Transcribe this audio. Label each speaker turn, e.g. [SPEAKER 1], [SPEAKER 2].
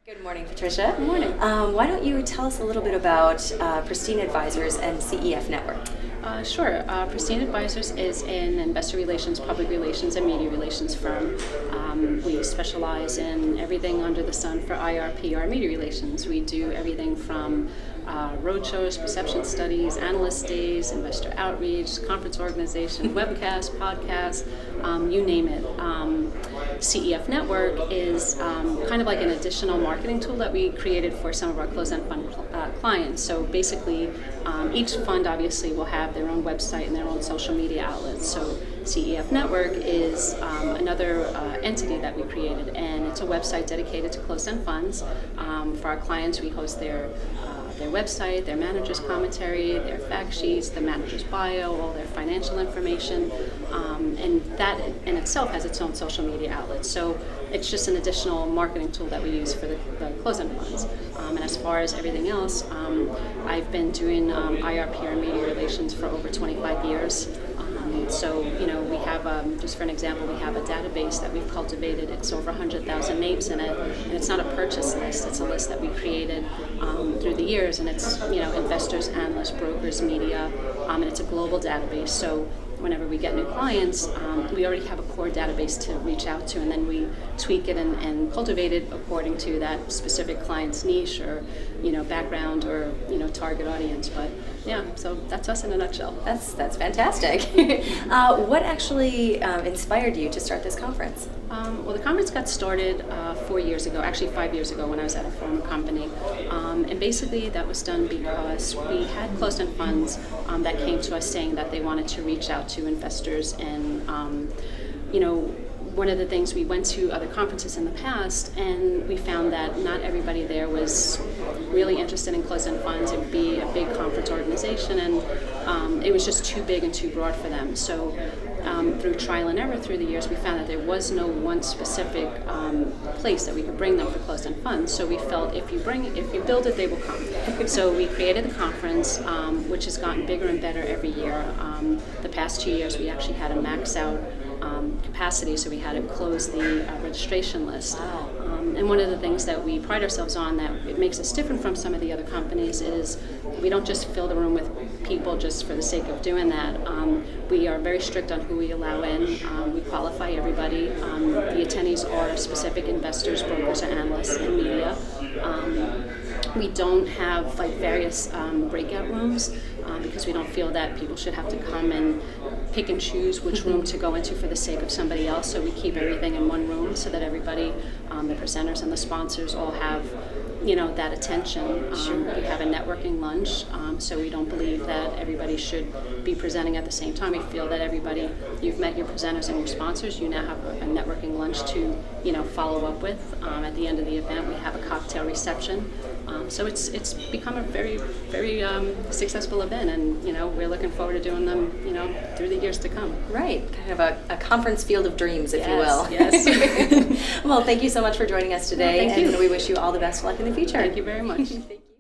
[SPEAKER 1] Good morning, Patricia.
[SPEAKER 2] Good morning.
[SPEAKER 1] Why don't you tell us a little bit about Pristine Advisers and CEF Network?
[SPEAKER 2] Sure. Pristine Advisers is an investor relations, public relations, and media relations firm. We specialize in everything under the sun for IR, PR, media relations. We do everything from roadshows, perception studies, analyst days, investor outreach, conference organization, webcast, podcasts, you name it. CEF Network is kind of like an additional marketing tool that we created for some of our closed-end fund clients. So basically, each fund obviously will have their own website and their own social media outlets. So CEF Network is another entity that we created, and it's a website dedicated to closed-end funds. For our clients, we host their website, their manager's commentary, their fact sheets, the manager's bio, all their financial information, and that in itself has its own social media outlet. So it's just an additional marketing tool that we use for the closed-end funds. And as far as everything else, I've been doing IR, PR, and media relations for over 25 years. So, we have, just for an example, we have a database that we've cultivated. It's over 100,000 names in it, and it's not a purchase list. It's a list that we created through the years, and it's, investors, analysts, brokers, media, and it's a global database. So whenever we get new clients, we already have a core database to reach out to, and then we tweak it and cultivate it according to that specific client's niche or, background or, target audience. But yeah, so that's us in a nutshell.
[SPEAKER 1] That's fantastic. What actually inspired you to start this conference?
[SPEAKER 2] Well, the conference got started 4 years ago, actually 5 years ago when I was at a former company. And basically that was done because we had closed-end funds that came to us saying that they wanted to reach out to investors. And, one of the things, we went to other conferences in the past and we found that not everybody there was really interested in closed-end funds. It would be a big conference organization, and it was just too big and too broad for them. So through trial and error through the years, we found that there was no one specific place that we could bring them for closed-end funds. So we felt if you build it, they will come. So we created the conference, which has gotten bigger and better every year. The past 2 years, we actually had a max out capacity, so we had to close the registration list. And one of the things that we pride ourselves on that it makes us different from some of the other companies is we don't just fill the room with people just for the sake of doing that. We are very strict on who we allow in. We qualify everybody. The attendees are specific investors, brokers, and analysts in media. We don't have various breakout rooms because we don't feel that people should have to come and pick and choose which room to go into for the sake of somebody else. So we keep everything in one room so that everybody, the presenters and the sponsors all have that attention.
[SPEAKER 1] Sure.
[SPEAKER 2] We have a networking lunch, so we don't believe that everybody should be presenting at the same time. We feel that everybody, you've met your presenters and your sponsors, you now have a networking lunch to follow up with. At the end of the event, we have a cocktail reception. So it's become a very, very successful event, and we're looking forward to doing them through the years to come.
[SPEAKER 1] Right, kind of a conference field of dreams, if you will.
[SPEAKER 2] Yes.
[SPEAKER 1] Well, thank you so much for joining us today,
[SPEAKER 2] Thank you.
[SPEAKER 1] and we wish you all the best luck in the future.
[SPEAKER 2] Thank you very much.
[SPEAKER 1] Thank you.